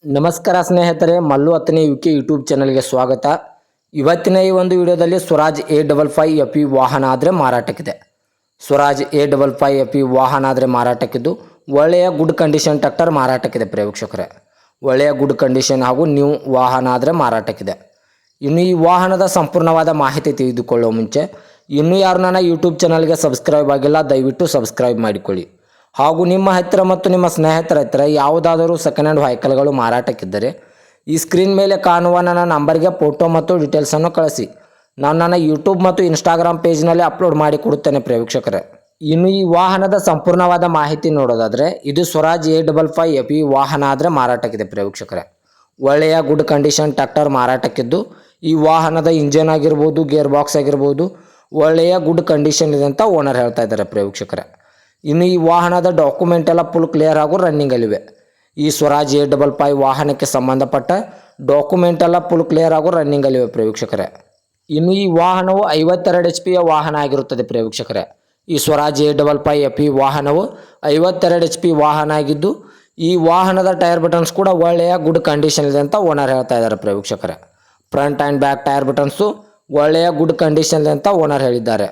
ನಮಸ್ಕಾರ ಸ್ನೇಹಿತರೆ, ಮಲ್ಲು ಹತ್ತನೇ ಯುಕೆ ಯೂಟ್ಯೂಬ್ ಚಾನಲ್ಗೆ ಸ್ವಾಗತ. ಇವತ್ತಿನ ಈ ಒಂದು ವಿಡಿಯೋದಲ್ಲಿ ಸ್ವರಾಜ್ A55 FE ವಾಹನ ಆದರೆ ಮಾರಾಟಕ್ಕಿದೆ. ಸ್ವರಾಜ್ A55 FE ವಾಹನ ಆದರೆ ಮಾರಾಟಕ್ಕಿದ್ದು ಒಳ್ಳೆಯ ಗುಡ್ ಕಂಡೀಷನ್ ಟ್ರ್ಯಾಕ್ಟರ್ ಮಾರಾಟಕ್ಕಿದೆ ಪ್ರೇಕ್ಷಕರೇ. ಒಳ್ಳೆಯ ಗುಡ್ ಕಂಡೀಷನ್ ಹಾಗೂ ನ್ಯೂ ವಾಹನ ಆದರೆ ಮಾರಾಟಕ್ಕಿದೆ. ಇನ್ನು ಈ ವಾಹನದ ಸಂಪೂರ್ಣವಾದ ಮಾಹಿತಿ ತಿಳಿದುಕೊಳ್ಳುವ ಮುಂಚೆ ಇನ್ನೂ ಯಾರು ನನ್ನ ಯೂಟ್ಯೂಬ್ ಚಾನಲ್ಗೆ ಸಬ್ಸ್ಕ್ರೈಬ್ ಆಗಿಲ್ಲ, ದಯವಿಟ್ಟು ಸಬ್ಸ್ಕ್ರೈಬ್ ಮಾಡಿಕೊಳ್ಳಿ. ಹಾಗೂ ನಿಮ್ಮ ಹತ್ತಿರ ಮತ್ತು ನಿಮ್ಮ ಸ್ನೇಹಿತರ ಹತ್ತಿರ ಯಾವುದಾದರೂ ಸೆಕೆಂಡ್ ಹ್ಯಾಂಡ್ ವೆಹಿಕಲ್ಗಳು ಮಾರಾಟಕ್ಕಿದ್ದರೆ ಈ ಸ್ಕ್ರೀನ್ ಮೇಲೆ ಕಾಣುವ ನನ್ನ ನಂಬರ್ಗೆ ಫೋಟೋ ಮತ್ತು ಡೀಟೇಲ್ಸನ್ನು ಕಳಿಸಿ. ನಾನು ನನ್ನ ಯೂಟ್ಯೂಬ್ ಮತ್ತು ಇನ್ಸ್ಟಾಗ್ರಾಮ್ ಪೇಜ್ನಲ್ಲಿ ಅಪ್ಲೋಡ್ ಮಾಡಿ ಕೊಡುತ್ತೇನೆ ಪ್ರೇಕ್ಷಕರೇ. ಇನ್ನು ಈ ವಾಹನದ ಸಂಪೂರ್ಣವಾದ ಮಾಹಿತಿ ನೋಡೋದಾದರೆ ಇದು ಸ್ವರಾಜ್ A55 FE ವಾಹನ ಆದರೆ ಮಾರಾಟಕ್ಕಿದೆ ಪ್ರೇಕ್ಷಕರೇ. ಒಳ್ಳೆಯ ಗುಡ್ ಕಂಡೀಷನ್ ಟ್ರ್ಯಾಕ್ಟರ್ ಮಾರಾಟಕ್ಕಿದ್ದು ಈ ವಾಹನದ ಇಂಜಿನ್ ಆಗಿರ್ಬೋದು, ಗೇರ್ ಬಾಕ್ಸ್ ಆಗಿರ್ಬೋದು ಒಳ್ಳೆಯ ಗುಡ್ ಕಂಡೀಷನ್ ಇದೆ ಅಂತ ಓನರ್ ಹೇಳ್ತಾ ಇದ್ದಾರೆ ಪ್ರೇಕ್ಷಕರೇ. ಇನ್ನು ಈ ವಾಹನದ ಡಾಕ್ಯುಮೆಂಟ್ ಎಲ್ಲ ಫುಲ್ ಕ್ಲಿಯರ್ ಹಾಗೂ ರನ್ನಿಂಗಲ್ಲಿವೆ. ಈ ಸ್ವರಾಜ್ A55 ವಾಹನಕ್ಕೆ ಸಂಬಂಧಪಟ್ಟ ಡಾಕ್ಯುಮೆಂಟ್ ಎಲ್ಲ ಫುಲ್ ಕ್ಲಿಯರ್ ಹಾಗೂ ರನ್ನಿಂಗಲ್ಲಿವೆ ಪ್ರೇಕ್ಷಕರೇ. ಇನ್ನು ಈ ವಾಹನವು 52 HP ವಾಹನ ಆಗಿರುತ್ತದೆ ಪ್ರೇಕ್ಷಕರೇ. ಈ ಸ್ವರಾಜ್ A55 FE ವಾಹನವು 52 HP ವಾಹನ ಆಗಿದ್ದು ಈ ವಾಹನದ ಟೈರ್ ಬಟನ್ಸ್ ಕೂಡ ಒಳ್ಳೆಯ ಗುಡ್ ಕಂಡೀಷನ್ ಇದೆ ಅಂತ ಓನರ್ ಹೇಳ್ತಾ ಇದ್ದಾರೆ ಪ್ರೇಕ್ಷಕರೇ. Front and back tyre buttons ಒಳ್ಳೆಯ ಗುಡ್ ಕಂಡೀಷನ್ ಇದೆ ಅಂತ ಓನರ್ ಹೇಳಿದ್ದಾರೆ.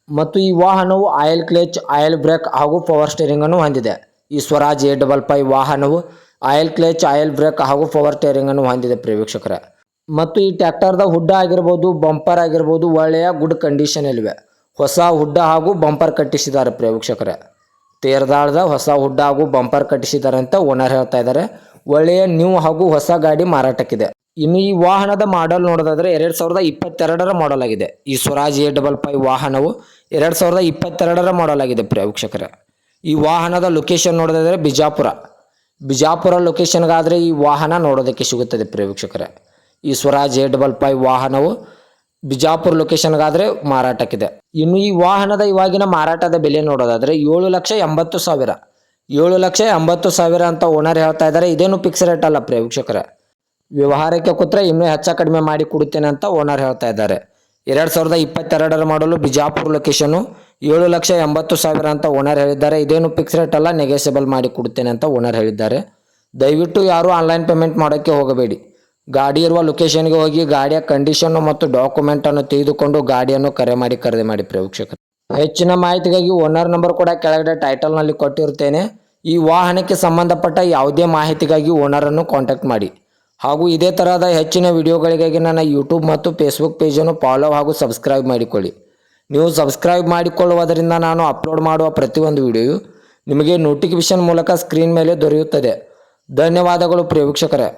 ಮತ್ತು ಈ ವಾಹನವು ಆಯಿಲ್ ಕ್ಲಚ್, ಆಯಿಲ್ ಬ್ರೇಕ್ ಹಾಗೂ ಪವರ್ ಸ್ಟೇರಿಂಗ್ ಅನ್ನು ಹೊಂದಿದೆ. ಈ ಸ್ವರಾಜ್ A55 ವಾಹನವು ಆಯಿಲ್ ಕ್ಲಚ್, ಆಯಿಲ್ ಬ್ರೇಕ್ ಹಾಗೂ ಪವರ್ ಸ್ಟೇರಿಂಗ್ ಅನ್ನು ಹೊಂದಿದೆ ಪ್ರೇಕ್ಷಕರೇ. ಮತ್ತು ಈ ಟ್ರ್ಯಾಕ್ಟರ್ದ ಹುಡ್ಡ ಆಗಿರ್ಬೋದು, ಬಂಪರ್ ಆಗಿರ್ಬೋದು ಒಳ್ಳೆಯ ಗುಡ್ ಕಂಡೀಷನಲ್ಲಿವೆ. ಹೊಸ ಹುಡ್ಡ ಹಾಗೂ ಬಂಪರ್ ಕಟ್ಟಿಸಿದ್ದಾರೆ ಪ್ರೇಕ್ಷಕರೇ. ತೇರ್ದಾಳದ ಹೊಸ ಹುಡ್ಡ ಹಾಗೂ ಬಂಪರ್ ಕಟ್ಟಿಸಿದ್ದಾರೆ ಅಂತ ಓನರ್ ಹೇಳ್ತಾ ಇದ್ದಾರೆ. ಒಳ್ಳೆಯ ನ್ಯೂ ಹಾಗೂ ಹೊಸ ಗಾಡಿ ಮಾರಾಟಕ್ಕಿದೆ. ಇನ್ನು ಈ ವಾಹನದ ಮಾಡೆಲ್ ನೋಡೋದಾದ್ರೆ 2022 ಮಾಡೆಲ್ ಆಗಿದೆ. ಈ ಸ್ವರಾಜ್ A55 ವಾಹನವು 2022 ಮಾಡೆಲ್ ಆಗಿದೆ ಪ್ರೇಕ್ಷಕರೇ. ಈ ವಾಹನದ ಲೊಕೇಶನ್ ನೋಡೋದಾದ್ರೆ ಬಿಜಾಪುರ ಲೊಕೇಶನ್ಗಾದರೆ ಈ ವಾಹನ ನೋಡೋದಕ್ಕೆ ಸಿಗುತ್ತದೆ ಪ್ರೇಕ್ಷಕರೇ. ಈ ಸ್ವರಾಜ್ A55 ವಾಹನವು ಬಿಜಾಪುರ ಲೊಕೇಶನ್ಗಾದರೆ ಮಾರಾಟಕ್ಕಿದೆ. ಇನ್ನು ಈ ವಾಹನದ ಇವಾಗಿನ ಮಾರಾಟದ ಬೆಲೆ ನೋಡೋದಾದ್ರೆ 7,80,000 7,80,000 ಅಂತ ಓನರ್ ಹೇಳ್ತಾ ಇದ್ದಾರೆ. ಇದೇನು ಫಿಕ್ಸ್ ರೇಟ್ ಅಲ್ಲ ಪ್ರೇಕ್ಷಕರೇ. ವ್ಯವಹಾರಕ್ಕೆ ಕೂತ್ರೆ ಇನ್ನೂ ಹೆಚ್ಚು ಕಡಿಮೆ ಮಾಡಿ ಕೊಡುತ್ತೇನೆ ಅಂತ ಓನರ್ ಹೇಳ್ತಾ ಇದ್ದಾರೆ. 2022 ಮಾಡಲು ಬಿಜಾಪುರ ಲೊಕೇಶನು 7,80,000 ಅಂತ ಓನರ್ ಹೇಳಿದ್ದಾರೆ. ಇದೇನು ಫಿಕ್ಸ್ ರೇಟ್ ಅಲ್ಲ, ನೆಗೋಸಿಯಬಲ್ ಮಾಡಿ ಕೊಡುತ್ತೇನೆ ಅಂತ ಓನರ್ ಹೇಳಿದ್ದಾರೆ. ದಯವಿಟ್ಟು ಯಾರು ಆನ್ಲೈನ್ ಪೇಮೆಂಟ್ ಮಾಡೋಕ್ಕೆ ಹೋಗಬೇಡಿ. ಗಾಡಿ ಇರುವ ಲೊಕೇಶನ್ಗೆ ಹೋಗಿ ಗಾಡಿಯ ಕಂಡೀಷನ್ನು ಮತ್ತು ಡಾಕ್ಯುಮೆಂಟನ್ನು ತೆಗೆದುಕೊಂಡು ಗಾಡಿಯನ್ನು ಖರೀದಿ ಮಾಡಿ ಪ್ರೇಕ್ಷಕರು. ಹೆಚ್ಚಿನ ಮಾಹಿತಿಗಾಗಿ ಓನರ್ ನಂಬರ್ ಕೂಡ ಕೆಳಗಡೆ ಟೈಟಲ್ನಲ್ಲಿ ಕೊಟ್ಟಿರುತ್ತೇನೆ. ಈ ವಾಹನಕ್ಕೆ ಸಂಬಂಧಪಟ್ಟ ಯಾವುದೇ ಮಾಹಿತಿಗಾಗಿ ಓನರನ್ನು ಕಾಂಟ್ಯಾಕ್ಟ್ ಮಾಡಿ. ಹಾಗೂ ಇದೇ ತರಹದ ಹೆಚ್ಚಿನ ವಿಡಿಯೋಗಳಿಗಾಗಿ ನನ್ನ ಯೂಟ್ಯೂಬ್ ಮತ್ತು ಫೇಸ್ಬುಕ್ ಪೇಜನ್ನು ಫಾಲೋ ಹಾಗೂ ಸಬ್ಸ್ಕ್ರೈಬ್ ಮಾಡಿಕೊಳ್ಳಿ. ನೀವು ಸಬ್ಸ್ಕ್ರೈಬ್ ಮಾಡಿಕೊಳ್ಳುವುದರಿಂದ ನಾನು ಅಪ್ಲೋಡ್ ಮಾಡುವ ಪ್ರತಿಯೊಂದು ವಿಡಿಯೋ ನಿಮಗೆ ನೋಟಿಫಿಕೇಶನ್ ಮೂಲಕ ಸ್ಕ್ರೀನ್ ಮೇಲೆ ದೊರೆಯುತ್ತದೆ. ಧನ್ಯವಾದಗಳು ಪ್ರೇಕ್ಷಕರೇ.